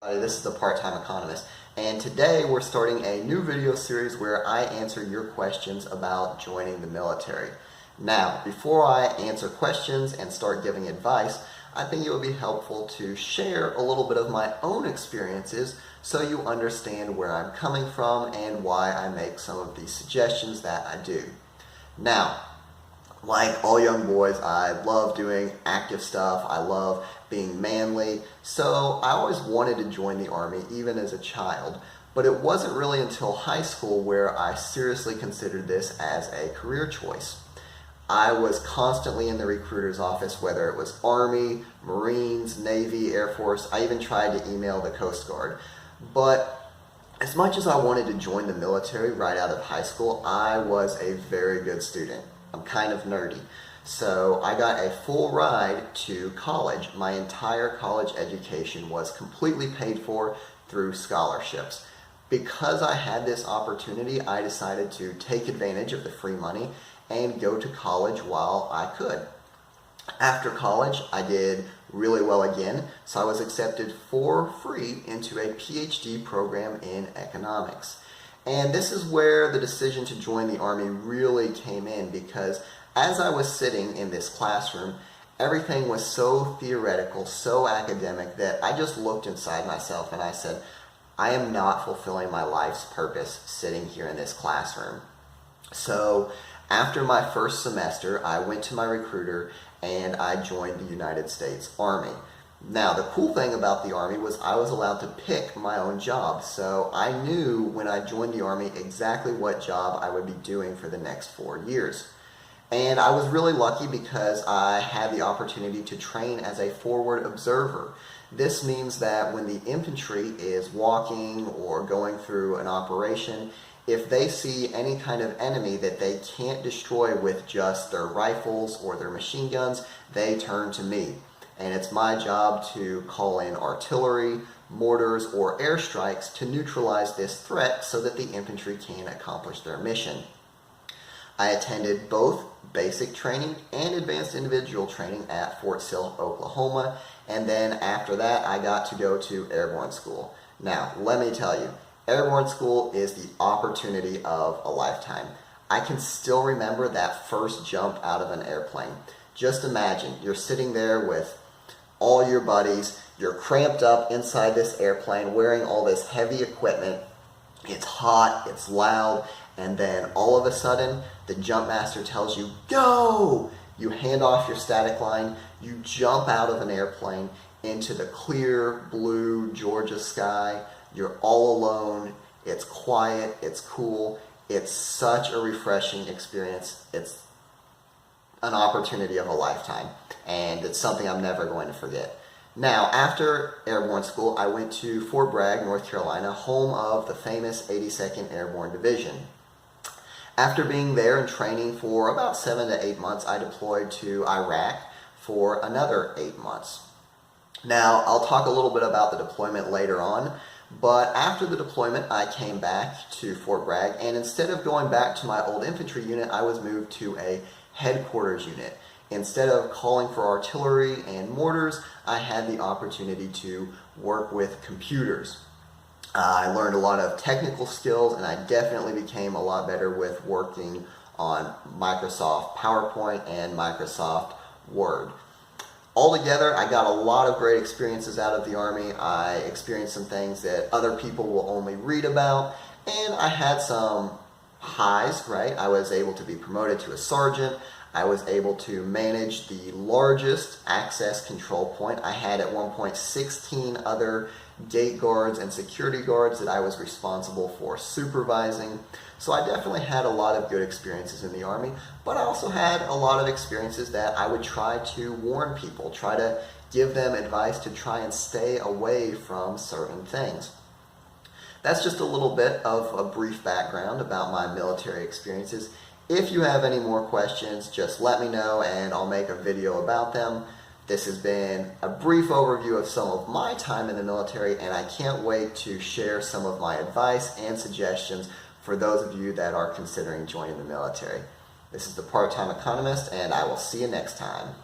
This is the Part-Time Economist, and today we're starting a new video series where I answer your questions about joining the military. Now, before I answer questions and start giving advice, I think it would be helpful to share a little bit of my own experiences so you understand where I'm coming from and why I make some of these suggestions that I do. Now, like all young boys, I love doing active stuff. I love being manly. So I always wanted to join the Army, even as a child. But it wasn't really until high school where I seriously considered this as a career choice. I was constantly in the recruiter's office, whether it was Army, Marines, Navy, Air Force. I even tried to email the Coast Guard. But as much as I wanted to join the military right out of high school, I was a very good student. I'm kind of nerdy. So I got a full ride to college. My entire college education was completely paid for through scholarships. Because I had this opportunity, I decided to take advantage of the free money and go to college while I could. After college, I did really well again, so I was accepted for free into a PhD program in economics. And this is where the decision to join the Army really came in, because as I was sitting in this classroom, everything was so theoretical, so academic, that I just looked inside myself and I said, I am not fulfilling my life's purpose sitting here in this classroom. So after my first semester, I went to my recruiter and I joined the United States Army. Now, the cool thing about the Army was I was allowed to pick my own job, so I knew when I joined the Army exactly what job I would be doing for the next 4 years. And I was really lucky because I had the opportunity to train as a forward observer. This means that when the infantry is walking or going through an operation, if they see any kind of enemy that they can't destroy with just their rifles or their machine guns, they turn to me. And it's my job to call in artillery, mortars, or airstrikes to neutralize this threat so that the infantry can accomplish their mission. I attended both basic training and advanced individual training at Fort Sill, Oklahoma, and then after that I got to go to airborne school. Now, let me tell you, airborne school is the opportunity of a lifetime. I can still remember that first jump out of an airplane. Just imagine, you're sitting there with all your buddies, you're cramped up inside this airplane wearing all this heavy equipment, it's hot, it's loud, and then all of a sudden the jump master tells you, go! You hand off your static line, you jump out of an airplane into the clear blue Georgia sky, you're all alone, it's quiet, it's cool, it's such a refreshing experience. It's an opportunity of a lifetime, and it's something I'm never going to forget. Now, after airborne school, I went to Fort Bragg, North Carolina, home of the famous 82nd Airborne Division. After being there and training for about 7 to 8 months, I deployed to Iraq for another 8 months. Now, I'll talk a little bit about the deployment later on, but after the deployment, I came back to Fort Bragg, and instead of going back to my old infantry unit, I was moved to a headquarters unit. Instead of calling for artillery and mortars, I had the opportunity to work with computers. I learned a lot of technical skills, and I definitely became a lot better with working on Microsoft PowerPoint and Microsoft Word. Altogether, I got a lot of great experiences out of the Army. I experienced some things that other people will only read about, and I had some highs, right? I was able to be promoted to a sergeant. I was able to manage the largest access control point. I had at one point 16 other gate guards and security guards that I was responsible for supervising. So I definitely had a lot of good experiences in the Army, but I also had a lot of experiences that I would try to warn people, try to give them advice to try and stay away from certain things. That's just a little bit of a brief background about my military experiences. If you have any more questions, just let me know and I'll make a video about them. This has been a brief overview of some of my time in the military, and I can't wait to share some of my advice and suggestions for those of you that are considering joining the military. This is the Part-Time Economist, and I will see you next time.